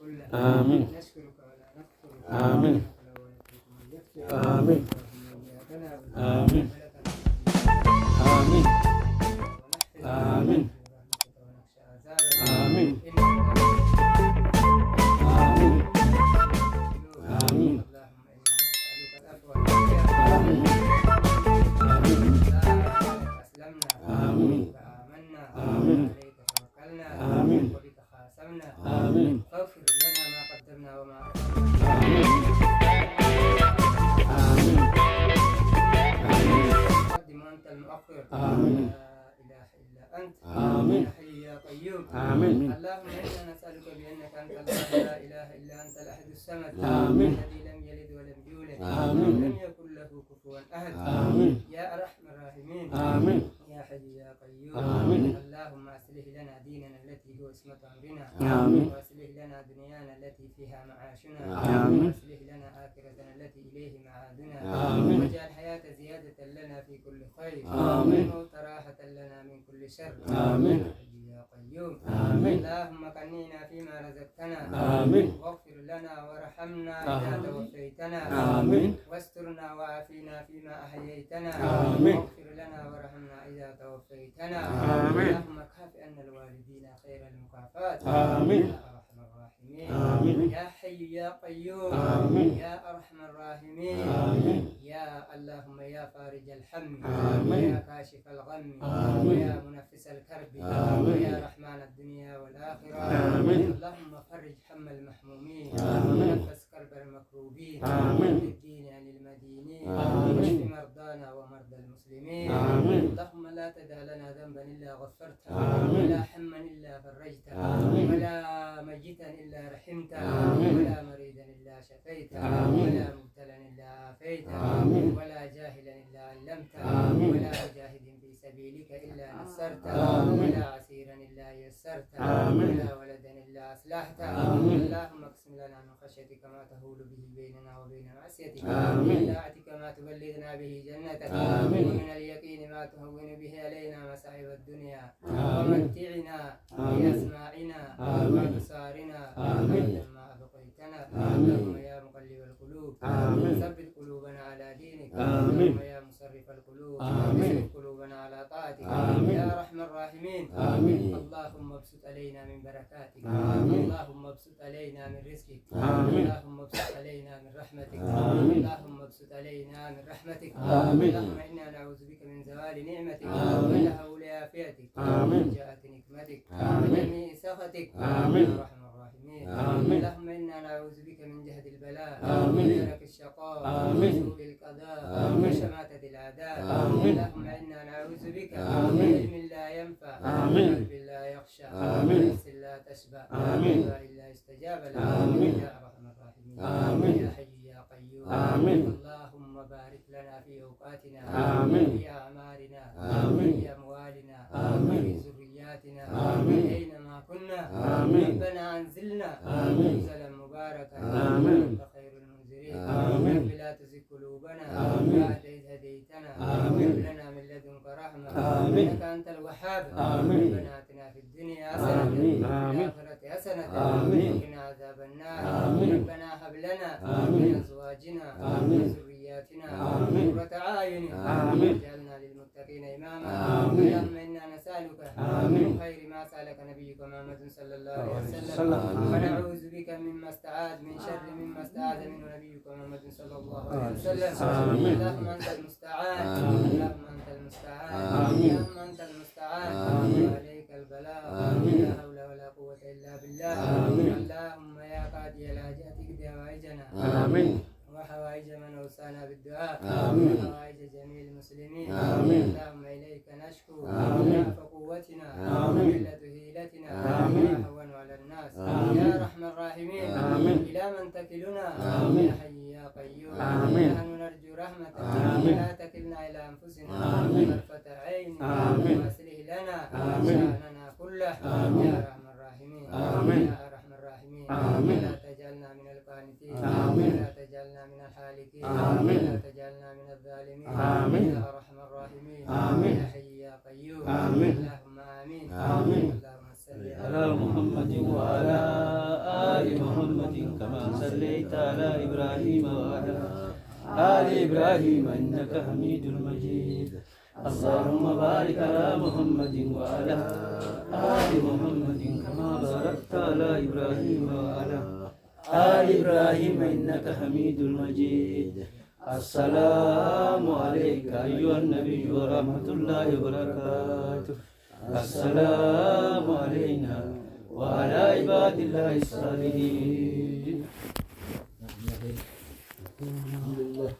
كله. آمين. نشكرك ولا نكفرك. آمين. آمين. آمين. آمين. آمين. آمين. آمين. آمين. آمين. آمين. وبك خاصمنا. آمين. فاغفر لنا ما قدمنا وما أخرنا. آمين. آمين. آمين. قدم وأنت المؤخر. آمين. لا إله إلا أنت. آمين. يا حي يا قيوم. آمين. اللهم إنا نسألك بأنك أنت الله لا إله إلا أنت الأحد الصمد. آمين. الذي لم يلد ولم يولد. آمين. ولم يكن له كفوا أحد. آمين. يا أرحم الراحمين. آمين. يا حي يا قيوم. آمين. اللهم أصلح لنا ديننا التي هو عصمة أمرنا. آمين. وأصلح لنا دنيانا التي فيها معاشنا. آمين. وأصلح لنا آخرتنا التي إليه معادنا. آمين. واجعل الحياة زيادة لنا في كل خير. آمين. والموت راحة لنا من كل شر. آمين. يا حي يا قيوم. آمين. اللهم قنينا فيما رزقتنا. آمين. واغفر لنا وارحمنا إذا توفيتنا. آمين. واسترنا وعافينا فيما أحييتنا. آمين. واغفر لنا وارحمنا إذا توفيتنا. آمين. اللهم كافئنا الوالدين خير المكافآت. آمين. يا أرحم الراحمين. آمين. يا حي يا قيوم. آمين. يا أرحم الراحمين. آمين. يا اللهم يا فارج الهم. آمين. يا كاشف الغم. آمين. يا منفس الكرب. آمين. يا رحمن الدنيا والآخرة. آمين. اللهم فرج هم المحمومين. آمين. ونفس كرب المكروبين. آمين. للدين عن المدينين. آمين. واشف مرضانا ومرضى المسلمين. آمين. اللهم لا تدع لنا ذنبا إلا غفرته. آمين. ولا حما إلا فرجته. آمين. ولا ميتا إلا رحمته. آمين. ولا مريضا إلا شفيته. آمين. ولا مبتلا إلا عافيته. آمين. ولا جاهلا إلا علمته. آمين. ولا مجاهد في سبيلك إلا نصرته. آمين. ولا عسيرا إلا يسرته. آمين. ولا ولدا إلا أصلحته. آمين. اللهم اقسم لنا من خشيتك ما تهول به بيننا وبين معصيتك. آمين. ومن طاعتك ما تبلغنا به جنتك. آمين. ومن اليقين ما تهون به علينا مصائب الدنيا. آمين. ومتعنا آمين. بأسماعنا آمين. وأبصارنا آمين. أبدا ما أبقيتنا. آمين. اللهم يا مقلب القلوب آمين. ثبت قلوبنا على دينك. آمين. اللهم يا مصرف القلوب آمين. ثبت قلوبنا على طاعتك. آمين. يا أرحم الراحمين. آمين. اللهم ابسط علينا من بركاتك. آمين. اللهم ابسط علينا من رزقك. آمين. اللهم ابسط علينا من رحمتك. آمين. اللهم ابسط علينا من رحمتك. آمين. اللهم إنا نعوذ بك من زوال نعمتك. آمين. وتحول عافيتك. آمين. وجاءت نقمتك. آمين. وجميع سخطك. آمين. يا أرحم الراحمين. آمين. اللهم إنا نعوذ بك من جهد البلاء. آمين. ودرك الشقاء. آمين. وسوء القضاء. آمين. وشماتة الأعداء. آمين. اللهم إنا نعوذ بك آمين. من علم لا ينفع. آمين. قلب لا يخشى. آمين. نفس لا تشبع. آمين. دعاء لا يستجاب له. آمين. يا أرحم الراحمين. آمين. يا حي يا قيوم. آمين. اللهم بارك لنا في أوقاتنا. آمين. في أعمارنا. آمين. في أموالنا. آمين. في ذرياتنا. آمين. أينما كنا. آمين. ربنا أنزلنا آمين. منزلا مباركا. آمين. أنت خير المنزلين. آمين. رب لا تزغ قلوبنا آمين. بعد إذ هديتنا. آمين. هب لنا من لدنك رحمة. آمين. إنك أنت الوهاب. آمين. ربنا آتنا في الدنيا حسنة. آمين. وفي الآخرة حسنة. آمين. وقنا عذاب النار. آمين. ربنا هب لنا آمين. من أزواجنا آمين. وذرياتنا آمين. قرة أعين. آمين. واجعلنا للمتقين إماما. آمين. اللهم إنا نسألك آمين. من خير ما سألك نبيك محمد صلى الله عليه وسلم. وسلم. ونعوذ بك مما استعاذ من شر مما استعاذ منه نبيك محمد صلى الله عليه وسلم. آمين. اللهم أنت المستعان. آمين. اللهم أنت المستعان. آمين. اللهم أنت المستعان. آمين. وعليك البلاء. آمين. لا حول ولا قوة إلا بالله. آمين. اللهم يا قاضي الحاجات اقضي حوائجنا. آمين. وحوائج من أوصانا بالدعاء. آمين. وحوائج جميع المسلمين. آمين. اللهم إليك نشكو آمين. ضعف قوتنا آمين. وقلة هيلتنا. آمين. يا هون على الناس. آمين. يا أرحم الراحمين. آمين. إلى من تكلنا. آمين. يا حي يا قيوم. آمين. نحن نرجو رحمتك. آمين. لا تكلنا إلى أنفسنا آمين. طرفة عين. آمين. وأصلح لنا آمين. شأننا كله. آمين. يا أرحم الراحمين. آمين. يا أرحم الراحمين. آمين. لا تجعلنا من القانتين. آمين. لا تجعلنا من الحالكين. آمين. لا تجعلنا من الظالمين. آمين. يا أرحم الراحمين. آمين. يا حي يا قيوم. آمين. اللهم آمين. آمين. اللهم صل على محمد وعلى آل محمد كما صليت على إبراهيم وعلى آل إبراهيم إنك حميد مجيد اللهم بارك على محمد وعلى آل محمد كما باركت على إبراهيم وعلى آل إبراهيم إنك حميد مجيد السلام عليك أيها النبي ورحمة الله وبركاته السلام علينا وعلى عباد الله الصالحين. الحمد لله.